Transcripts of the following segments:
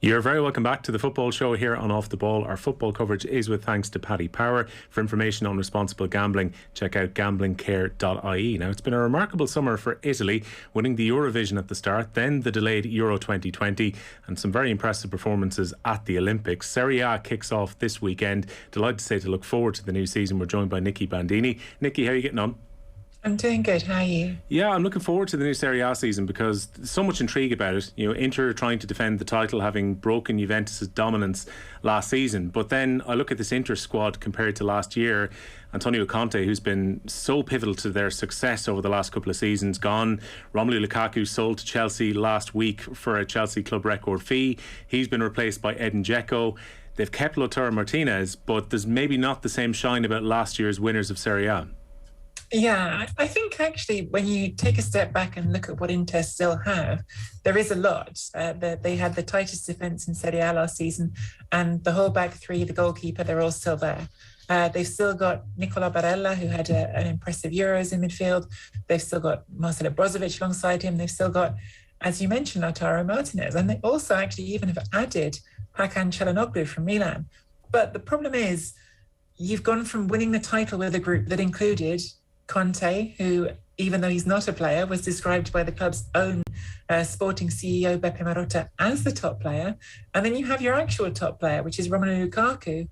You're very welcome back to the football show here on Off the Ball. Our football coverage is with thanks to Paddy Power. For information on responsible gambling, check out gamblingcare.ie. Now, it's been a remarkable summer for Italy, winning the Eurovision at the start, then the delayed Euro 2020, and some very impressive performances at the Olympics. Serie A kicks off this weekend. Delighted to say to look forward to the new season. We're joined by Nicky Bandini. Nicky, how are you getting on? I'm doing good. How are you? Yeah, I'm looking forward to the new Serie A season because there's so much intrigue about it. You know, Inter trying to defend the title, having broken Juventus' dominance last season. But then I look at this Inter squad compared to last year. Antonio Conte, who's been so pivotal to their success over the last couple of seasons, gone. Romelu Lukaku sold to Chelsea last week for a Chelsea club record fee. He's been replaced by Edin Dzeko. They've kept Lautaro Martinez, but there's maybe not the same shine about last year's winners of Serie A. Yeah, I think actually when you take a step back and look at what Inter still have, there is a lot. They had the tightest defence in Serie A last season, and the whole back three, the goalkeeper, they're all still there. They've still got Nicola Barella, who had an impressive Euros in midfield. They've still got Marcelo Brozovic alongside him. They've still got, as you mentioned, Lautaro Martinez. And they also actually even have added Hakan Çalhanoğlu from Milan. But the problem is, you've gone from winning the title with a group that included Conte, who, even though he's not a player, was described by the club's own sporting CEO, Beppe Marotta, as the top player. And then you have your actual top player, which is Romelu Lukaku,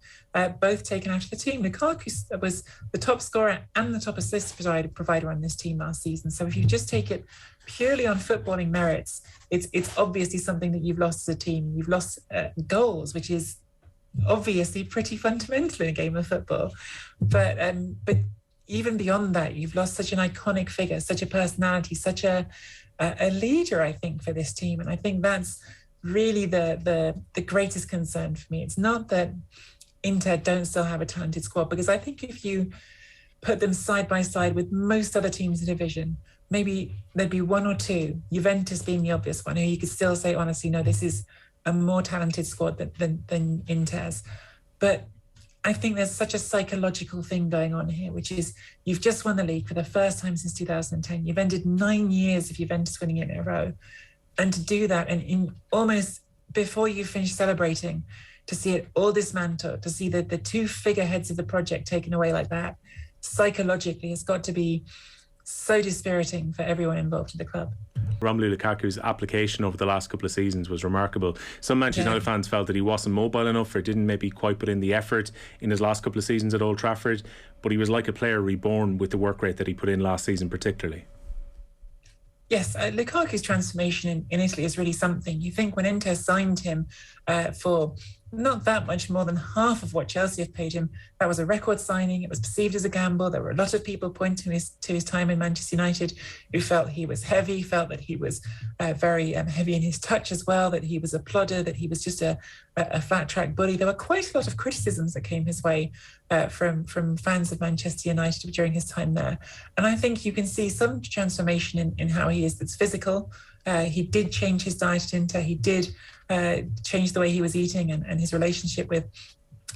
both taken out of the team. Lukaku was the top scorer and the top assist provider on this team last season. So if you just take it purely on footballing merits, it's obviously something that you've lost as a team. You've lost goals, which is obviously pretty fundamental in a game of football. But even beyond that, you've lost such an iconic figure, such a personality, such a leader, I think, for this team. And I think that's really the greatest concern for me. It's not that Inter don't still have a talented squad, because I think if you put them side by side with most other teams in the division, maybe there'd be one or two, Juventus being the obvious one, who you could still say, honestly, no, this is a more talented squad than Inter's. But I think there's such a psychological thing going on here, which is you've just won the league for the first time since 2010. You've ended 9 years of Juventus winning it in a row. And to do that, and in almost before you finish celebrating, to see it all dismantled, to see the two figureheads of the project taken away like that, psychologically, it's got to be so dispiriting for everyone involved in the club. Romelu Lukaku's application over the last couple of seasons was remarkable. Some Manchester United fans felt that he wasn't mobile enough or didn't maybe quite put in the effort in his last couple of seasons at Old Trafford, but he was like a player reborn with the work rate that he put in last season particularly. Yes, Lukaku's transformation in Italy is really something. You think when Inter signed him for not that much more than half of what Chelsea have paid him, that was a record signing. It was perceived as a gamble. There were a lot of people pointing to his time in Manchester United who felt he was heavy, felt that he was very heavy in his touch as well, that he was a plodder, that he was just a flat track bully. There were quite a lot of criticisms that came his way from fans of Manchester United during his time there. And I think you can see some transformation in how he is. That's physical. He did change his diet at Inter. He did change the way he was eating and his relationship with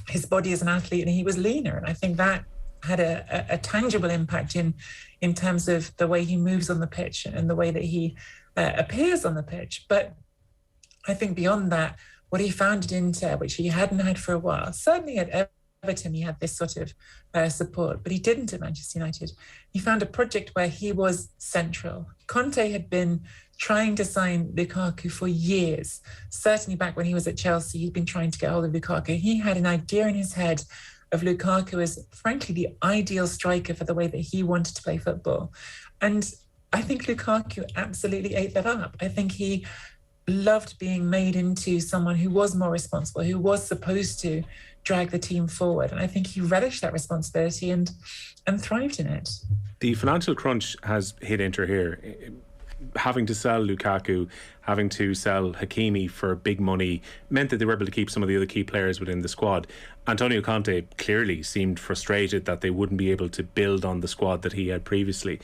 his body as an athlete, and he was leaner. And I think that had a tangible impact in terms of the way he moves on the pitch and the way that he appears on the pitch. But I think beyond that, what he found at Inter, which he hadn't had for a while, certainly at Everton, he had this sort of support, but he didn't at Manchester United. He found a project where he was central. Conte had been trying to sign Lukaku for years. Certainly back when he was at Chelsea, he'd been trying to get hold of Lukaku. He had an idea in his head of Lukaku as, frankly, the ideal striker for the way that he wanted to play football. And I think Lukaku absolutely ate that up. I think he loved being made into someone who was more responsible, who was supposed to drag the team forward. And I think he relished that responsibility and thrived in it. The financial crunch has hit Inter here. Having to sell Lukaku, having to sell Hakimi for big money meant that they were able to keep some of the other key players within the squad. Antonio Conte clearly seemed frustrated that they wouldn't be able to build on the squad that he had previously.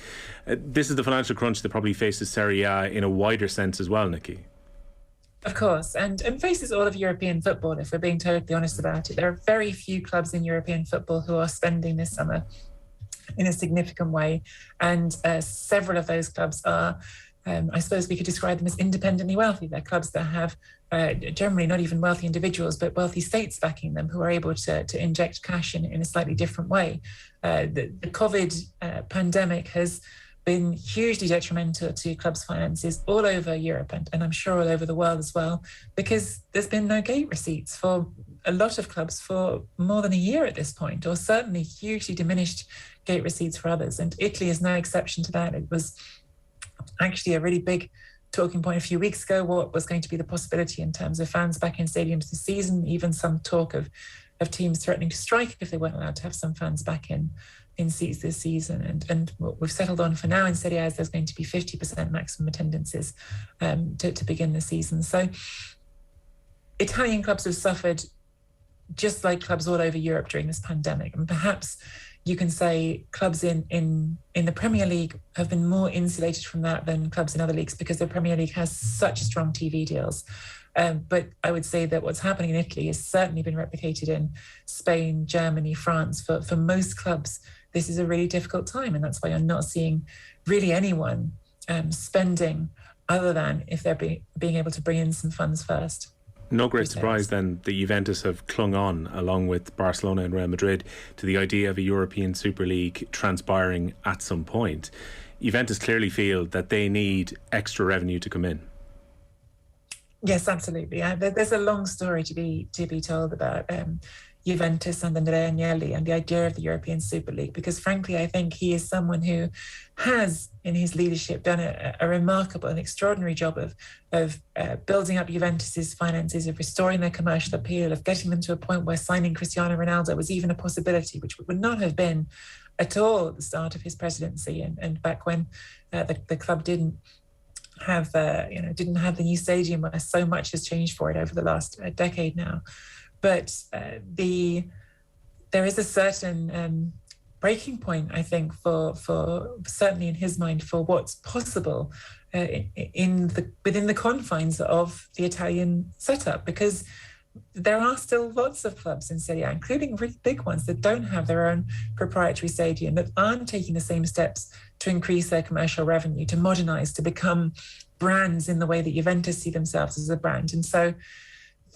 This is the financial crunch that probably faces Serie A in a wider sense as well, Nicky. Of course, and faces all of European football, if we're being totally honest about it. There are very few clubs in European football who are spending this summer in a significant way, and several of those clubs are I suppose we could describe them as independently wealthy. They're clubs that have generally not even wealthy individuals, but wealthy states backing them who are able to inject cash in a slightly different way. The COVID pandemic has been hugely detrimental to clubs' finances all over Europe and I'm sure all over the world as well, because there's been no gate receipts for a lot of clubs for more than a year at this point, or certainly hugely diminished gate receipts for others. And Italy is no exception to that. It was actually a really big talking point a few weeks ago, what was going to be the possibility in terms of fans back in stadiums this season, even some talk of teams threatening to strike if they weren't allowed to have some fans back in seats this season. And what we've settled on for now in Serie A is there's going to be 50% maximum attendances to begin the season. So Italian clubs have suffered just like clubs all over Europe during this pandemic. And perhaps you can say clubs in the Premier League have been more insulated from that than clubs in other leagues because the Premier League has such strong TV deals. But I would say that what's happening in Italy has certainly been replicated in Spain, Germany, France. For most clubs, this is a really difficult time. And that's why you're not seeing really anyone spending other than if they're being able to bring in some funds first. No great surprise then that Juventus have clung on, along with Barcelona and Real Madrid, to the idea of a European Super League transpiring at some point. Juventus clearly feel that they need extra revenue to come in. Yes, absolutely. There's a long story to be told about Juventus and Andrea Agnelli and the idea of the European Super League, because frankly, I think he is someone who has, in his leadership, done a remarkable and extraordinary job of building up Juventus's finances, of restoring their commercial appeal, of getting them to a point where signing Cristiano Ronaldo was even a possibility, which would not have been at all at the start of his presidency and back when the club didn't have the new stadium, where so much has changed for it over the last decade now. But there is a certain breaking point, I think, for certainly in his mind, for what's possible within the confines of the Italian setup, because there are still lots of clubs in Serie A, including really big ones, that don't have their own proprietary stadium, that aren't taking the same steps to increase their commercial revenue, to modernize, to become brands in the way that Juventus see themselves as a brand. And so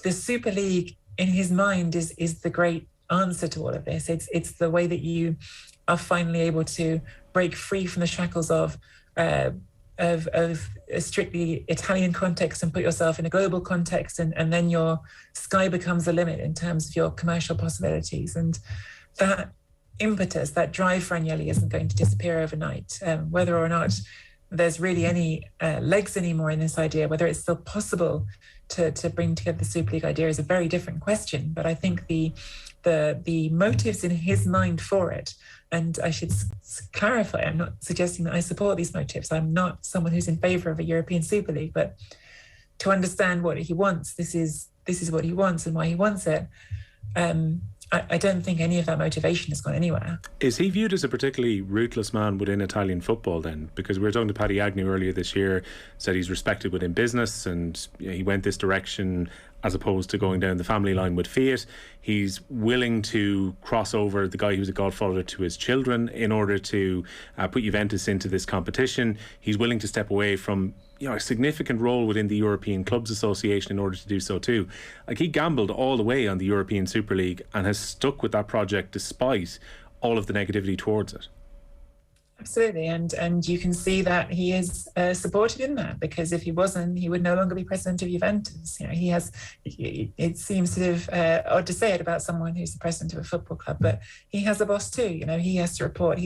the Super League, in his mind, is the great answer to all of this. It's the way that you are finally able to break free from the shackles of a strictly Italian context and put yourself in a global context, and then your sky becomes the limit in terms of your commercial possibilities. And that impetus, that drive for Agnelli isn't going to disappear overnight. Whether or not there's really any legs anymore in this idea, whether it's still possible to bring together the Super League idea, is a very different question. But I think the motives in his mind for it, and I should clarify, I'm not suggesting that I support these motives. I'm not someone who's in favour of a European Super League, but to understand what he wants, this is what he wants and why he wants it. I don't think any of that motivation has gone anywhere. Is he viewed as a particularly ruthless man within Italian football then? Because we were talking to Paddy Agnew earlier this year, said he's respected within business and he went this direction as opposed to going down the family line with Fiat. He's willing to cross over the guy who's a godfather to his children in order to put Juventus into this competition. He's willing to step away from a significant role within the European Clubs Association in order to do so too. Like, he gambled all the way on the European Super League and has stuck with that project despite all of the negativity towards it. Absolutely, and you can see that he is supported in that, because if he wasn't, he would no longer be president of Juventus. He has. It seems sort of odd to say it about someone who's the president of a football club, but he has a boss too. He has to report.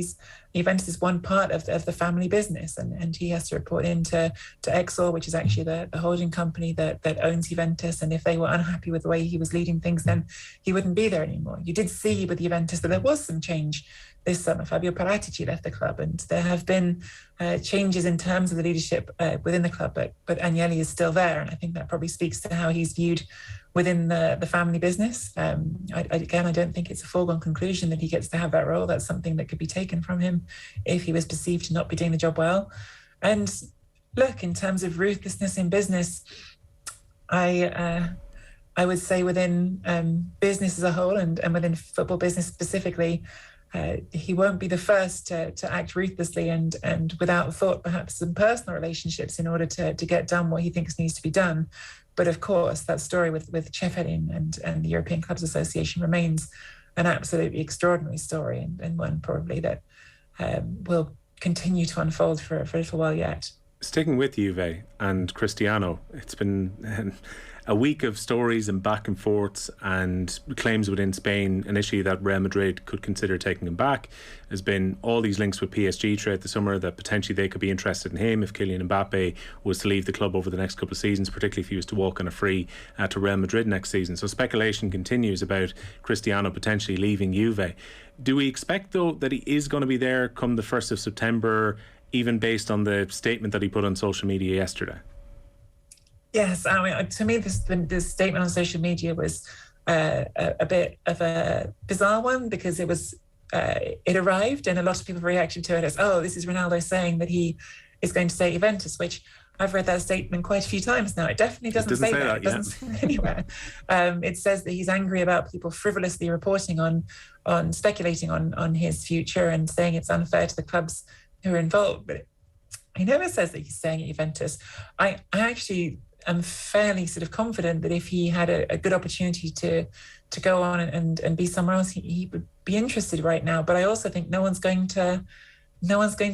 Juventus is one part of the family business, and he has to report into Exor, which is actually the holding company that owns Juventus. And if they were unhappy with the way he was leading things, then he wouldn't be there anymore. You did see with Juventus that there was some change this summer. Fabio Paratici left the club, and there have been changes in terms of the leadership within the club, but Agnelli is still there, and I think that probably speaks to how he's viewed within the family business. I don't think it's a foregone conclusion that he gets to have that role. That's something that could be taken from him if he was perceived to not be doing the job well. And look, in terms of ruthlessness in business, I would say within business as a whole and within football business specifically, he won't be the first to act ruthlessly and without thought, perhaps some personal relationships in order to get done what he thinks needs to be done. But of course, that story with Ceferin and the European Clubs Association remains an absolutely extraordinary story, and one probably that will continue to unfold for a little while yet. Sticking with Juve and Cristiano, it's been a week of stories and back and forths and claims within Spain initially that Real Madrid could consider taking him back. There's been all these links with PSG throughout the summer that potentially they could be interested in him if Kylian Mbappe was to leave the club over the next couple of seasons, particularly if he was to walk on a free to Real Madrid next season. So speculation continues about Cristiano potentially leaving Juve. Do we expect, though, that he is going to be there come the 1st of September, even based on the statement that he put on social media yesterday? Yes, I mean, to me, this statement on social media was a bit of a bizarre one, because it arrived and a lot of people reacted to it as, oh, this is Ronaldo saying that he is going to stay at Juventus, which I've read that statement quite a few times now. It definitely doesn't say that. It doesn't say that anywhere. It says that he's angry about people frivolously reporting on speculating on his future and saying it's unfair to the clubs who are involved. But he never says that he's staying at Juventus. I actually am fairly sort of confident that if he had a good opportunity to go on and be somewhere else, he would be interested right now. But I also think no one's going to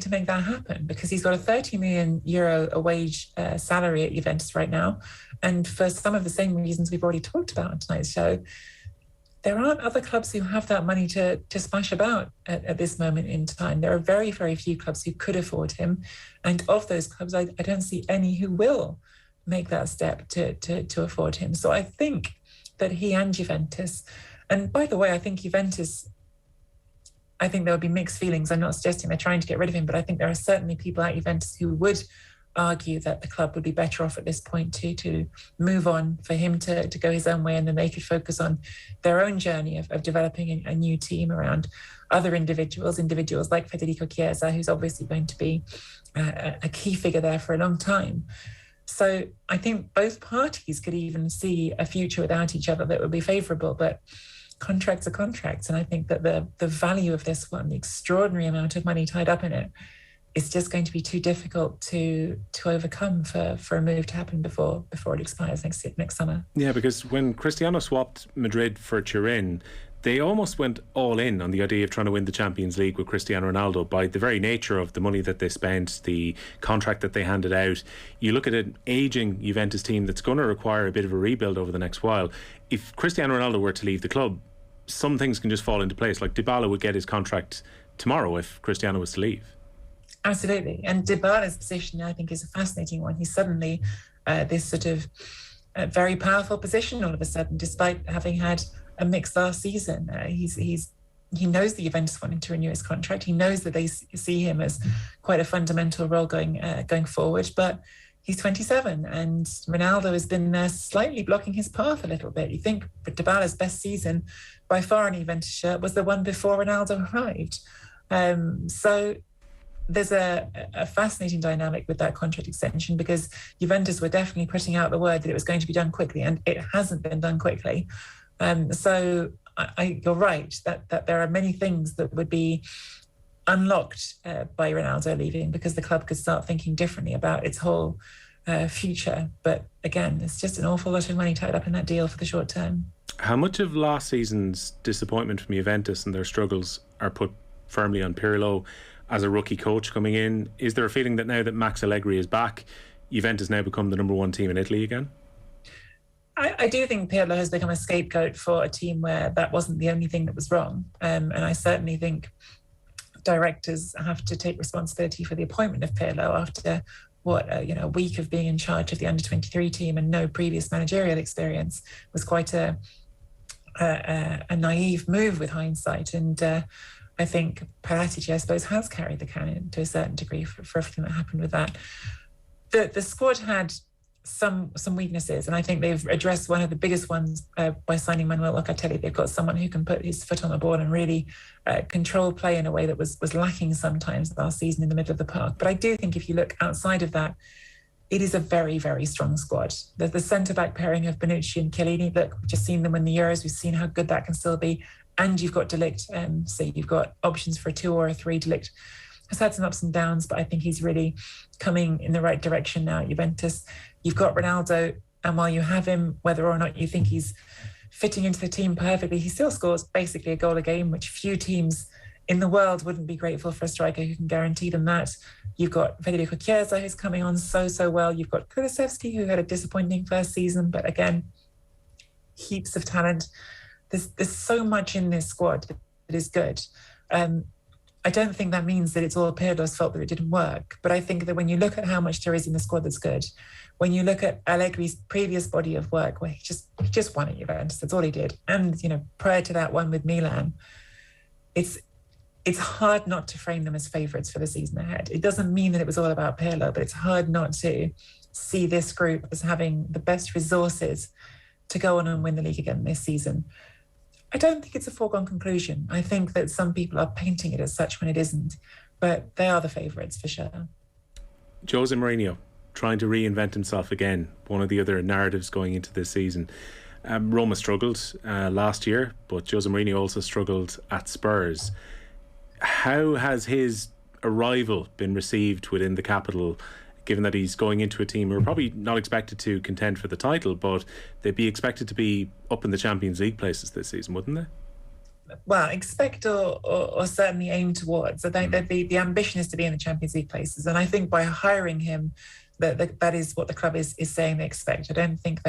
make that happen, because he's got a 30 million euro a wage salary at Juventus right now, and for some of the same reasons we've already talked about on tonight's show, there aren't other clubs who have that money to splash about at this moment in time. There are very, very few clubs who could afford him, and of those clubs, I don't see any who will make that step to afford him. So I think that he and Juventus, and by the way, I think Juventus, I think there would be mixed feelings. I'm not suggesting they're trying to get rid of him, but I think there are certainly people at Juventus who would argue that the club would be better off at this point to move on, for him to go his own way, and then they could focus on their own journey of developing a new team around other individuals like Federico Chiesa, who's obviously going to be a key figure there for a long time. So I think both parties could even see a future without each other that would be favourable, but contracts are contracts. And I think that the value of this one, the extraordinary amount of money tied up in it, is just going to be too difficult to overcome for a move to happen before it expires next summer. Yeah, because when Cristiano swapped Madrid for Turin, they almost went all in on the idea of trying to win the Champions League with Cristiano Ronaldo by the very nature of the money that they spent, the contract that they handed out. You look at an ageing Juventus team that's going to require a bit of a rebuild over the next while. If Cristiano Ronaldo were to leave the club, some things can just fall into place. Like Dybala would get his contract tomorrow if Cristiano was to leave. Absolutely. And Dybala's position, I think, is a fascinating one. He's suddenly this sort of very powerful position all of a sudden, despite having had a mixed last season. He knows the Juventus wanting to renew his contract. He knows that they see him as quite a fundamental role going forward. But he's 27, and Ronaldo has been there slightly blocking his path a little bit. You think Dybala's best season by far in a Juventus shirt was the one before Ronaldo arrived. So there's a fascinating dynamic with that contract extension, because Juventus were definitely putting out the word that it was going to be done quickly, and it hasn't been done quickly. So you're right that there are many things that would be unlocked by Ronaldo leaving, because the club could start thinking differently about its whole future. But again, it's just an awful lot of money tied up in that deal for the short term. How much of last season's disappointment from Juventus and their struggles are put firmly on Pirlo as a rookie coach coming in? Is there a feeling that now that Max Allegri is back, Juventus now become the number one team in Italy again? I do think Pirlo has become a scapegoat for a team where that wasn't the only thing that was wrong. And I certainly think directors have to take responsibility for the appointment of Pirlo after a week of being in charge of the under-23 team and no previous managerial experience. Was quite a naive move with hindsight. And I think Paratici, I suppose, has carried the can to a certain degree for everything that happened with that. The squad had some weaknesses, and I think they've addressed one of the biggest ones by signing Manuel Locatelli. They've got someone who can put his foot on the ball and really control play in a way that was lacking sometimes last season in the middle of the park. But I do think if you look outside of that, it is a very, very strong squad. The centre-back pairing of Bonucci and Chiellini, look, we've just seen them win the Euros. We've seen how good that can still be. and you've got De Ligt. So you've got options for a 2 or a 3. De Ligt has had some ups and downs, but I think he's really coming in the right direction now at Juventus. You've got Ronaldo, and while you have him, whether or not you think he's fitting into the team perfectly, he still scores basically a goal a game, which few teams in the world wouldn't be grateful for a striker who can guarantee them that. You've got Federico Chiesa, who's coming on so well. You've got Kulusevski, who had a disappointing first season, but again, heaps of talent. There's so much in this squad that is good. I don't think that means that it's all Pirlo's fault that it didn't work, but I think that when you look at how much there is in the squad that's good, when you look at Allegri's previous body of work, where he just won at Juventus, that's all he did, and prior to that one with Milan, it's hard not to frame them as favourites for the season ahead. It doesn't mean that it was all about Pirlo, but it's hard not to see this group as having the best resources to go on and win the league again this season. I don't think it's a foregone conclusion. I think that some people are painting it as such when it isn't, but they are the favourites for sure. Jose Mourinho trying to reinvent himself again, one of the other narratives going into this season. Roma struggled last year, but Jose Mourinho also struggled at Spurs. How has his arrival been received within the capital, given that he's going into a team who are probably not expected to contend for the title, but they'd be expected to be up in the Champions League places this season, wouldn't they? Well, expect or certainly aim towards. I think that the ambition is to be in the Champions League places. And I think by hiring him, that is what the club is saying they expect. I don't think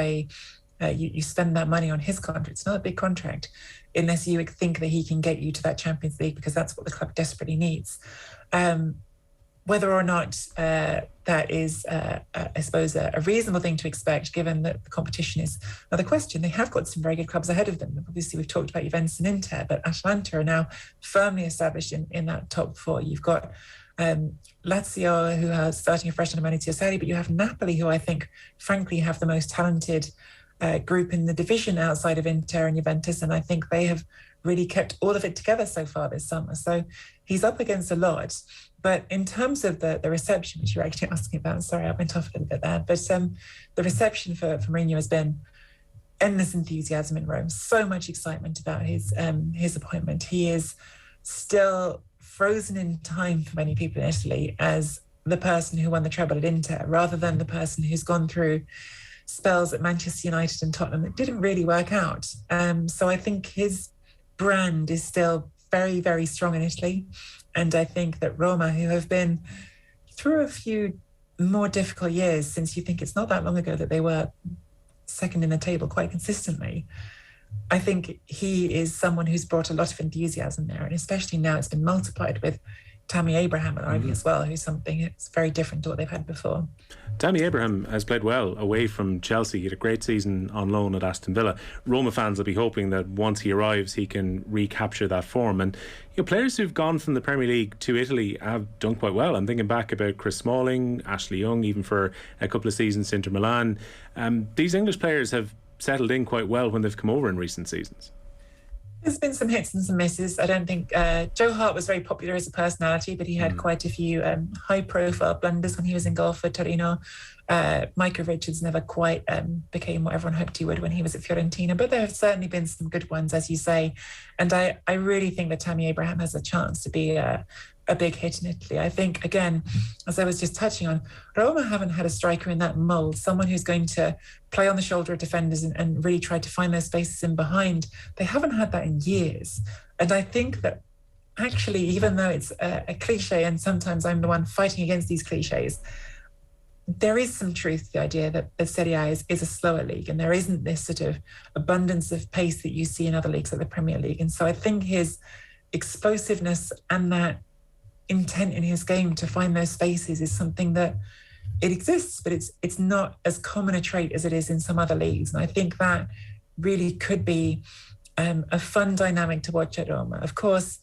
you spend that money on his contract. It's not a big contract unless you think that he can get you to that Champions League, because that's what the club desperately needs. Whether or not that is, I suppose, a reasonable thing to expect, given that the competition is another question. They have got some very good clubs ahead of them. Obviously, we've talked about Juventus and Inter, but Atalanta are now firmly established in that top 4. You've got Lazio, who are starting afresh under Maurizio Sarri, but you have Napoli, who I think, frankly, have the most talented group in the division outside of Inter and Juventus, and I think they have really kept all of it together so far this summer. So he's up against a lot. But in terms of the reception, which you're actually asking about, sorry, I went off a little bit there, but the reception for Mourinho has been endless enthusiasm in Rome, so much excitement about his appointment. He is still frozen in time for many people in Italy as the person who won the treble at Inter, rather than the person who's gone through spells at Manchester United and Tottenham that didn't really work out. So I think his brand is still very, very strong in Italy. And I think that Roma, who have been through a few more difficult years, since you think it's not that long ago that they were second in the table quite consistently, I think he is someone who's brought a lot of enthusiasm there. And especially now it's been multiplied with Tammy Abraham arriving as well, who's something that's very different to what they've had before. Tammy Abraham has played well away from Chelsea. He had a great season on loan at Aston Villa. Roma fans will be hoping that once he arrives, he can recapture that form. And players who've gone from the Premier League to Italy have done quite well. I'm thinking back about Chris Smalling, Ashley Young, even for a couple of seasons to Inter Milan. These English players have settled in quite well when they've come over in recent seasons. There's been some hits and some misses. I don't think Joe Hart was very popular as a personality, but he had quite a few high-profile blunders when he was in goal for Torino. Micah Richards never quite became what everyone hoped he would when he was at Fiorentina, but there have certainly been some good ones, as you say. And I really think that Tammy Abraham has a chance to be a big hit in Italy. I think, again, as I was just touching on, Roma haven't had a striker in that mould, someone who's going to play on the shoulder of defenders and really try to find those spaces in behind. They haven't had that in years. And I think that actually, even though it's a cliche, and sometimes I'm the one fighting against these cliches, there is some truth to the idea that the Serie A is a slower league, and there isn't this sort of abundance of pace that you see in other leagues like the Premier League. And so I think his explosiveness and that intent in his game to find those spaces is something that it exists, but it's not as common a trait as it is in some other leagues. And I think that really could be a fun dynamic to watch at Roma. Of course,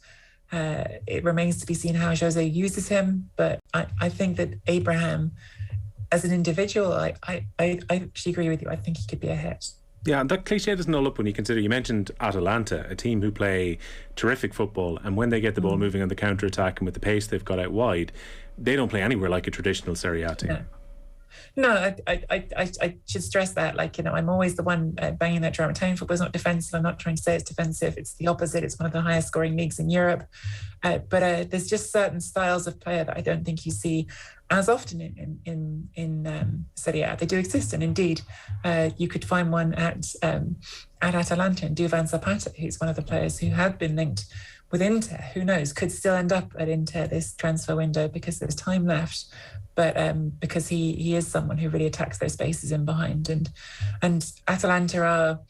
it remains to be seen how Jose uses him, but I think that Abraham, as an individual, I actually agree with you. I think he could be a hit. Yeah, and that cliche doesn't hold up when you consider, you mentioned Atalanta, a team who play terrific football, and when they get the ball moving on the counter-attack and with the pace they've got out wide, they don't play anywhere like a traditional Serie A team. No, I should stress that. Like, I'm always the one banging that drum. Italian football is not defensive. I'm not trying to say it's defensive. It's the opposite. It's one of the highest scoring leagues in Europe. But there's just certain styles of player that I don't think you see as often in Serie A. They do exist, and indeed, you could find one at Atalanta and Duvan Zapata, who's one of the players who had been linked with Inter. Who knows? Could still end up at Inter this transfer window because there's time left. But because he is someone who really attacks those spaces in behind. And Atalanta are,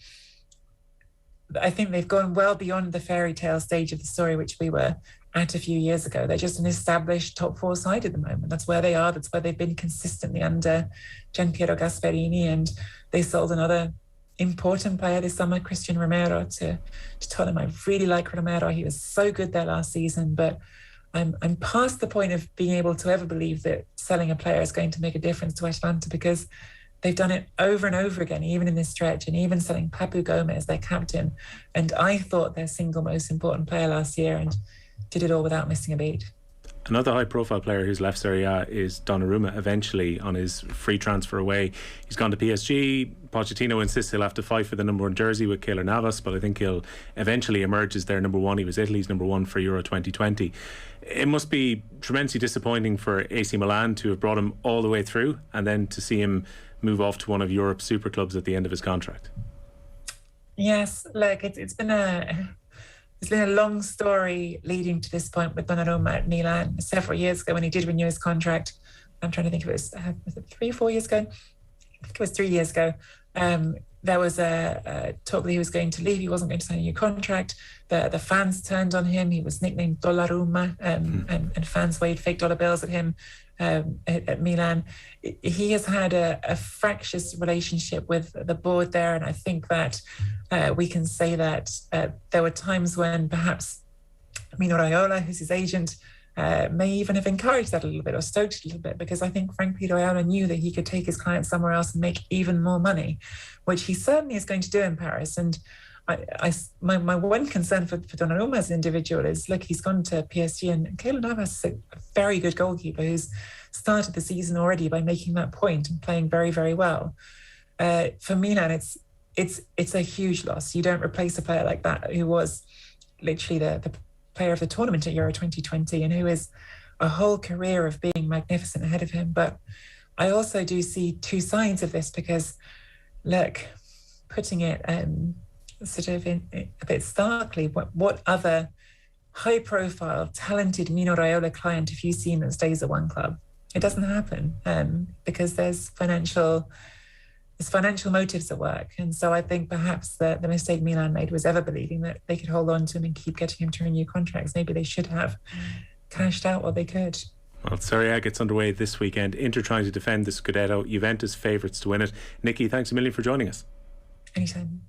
I think they've gone well beyond the fairy tale stage of the story, which we were at a few years ago. They're just an established top four side at the moment. That's where they are. That's where they've been consistently under Gianpiero Gasperini. And they sold another important player this summer, Christian Romero, to Tottenham. I really like Romero. He was so good there last season, but I'm past the point of being able to ever believe that selling a player is going to make a difference to Atalanta, because they've done it over and over again, even in this stretch, and even selling Papu Gomez, their captain. And I thought their single most important player last year, and did it all without missing a beat. Another high-profile player who's left Serie A is Donnarumma, eventually on his free transfer away. He's gone to PSG. Pochettino insists he'll have to fight for the number 1 jersey with Keylor Navas, but I think he'll eventually emerge as their number 1. He was Italy's number 1 for Euro 2020. It must be tremendously disappointing for AC Milan to have brought him all the way through, and then to see him move off to one of Europe's super clubs at the end of his contract. Yes, look, it's been a long story leading to this point with Donnarumma at Milan. Several years ago, when he did renew his contract, I'm trying to think if was it 3 or 4 years ago? I think it was 3 years ago. There was a talk that he was going to leave. He wasn't going to sign a new contract. The fans turned on him. He was nicknamed Dollarumma, and fans waved fake dollar bills at him at Milan. He has had a fractious relationship with the board there, and I think that we can say that there were times when perhaps Mino Raiola, who's his agent, may even have encouraged that a little bit or stoked it a little bit, because I think frankly Raiola knew that he could take his client somewhere else and make even more money, which he certainly is going to do in Paris. And my one concern for Donnarumma as an individual is, look, he's gone to PSG, and Keylor Navas is a very good goalkeeper who's started the season already by making that point and playing very, very well. For Milan, it's a huge loss. You don't replace a player like that, who was literally the player of the tournament at Euro 2020, and who is a whole career of being magnificent ahead of him. But I also do see two sides of this, because, look, putting it sort of in a bit starkly, what other high-profile, talented Mino Raiola client have you seen that stays at one club? It doesn't happen, because there's financial motives at work. And so I think perhaps the mistake Milan made was ever believing that they could hold on to him and keep getting him to renew contracts. Maybe they should have cashed out what they could. Well, Serie A gets underway this weekend. Inter trying to defend the Scudetto. Juventus favourites to win it. Nicky, thanks a million for joining us. Anytime.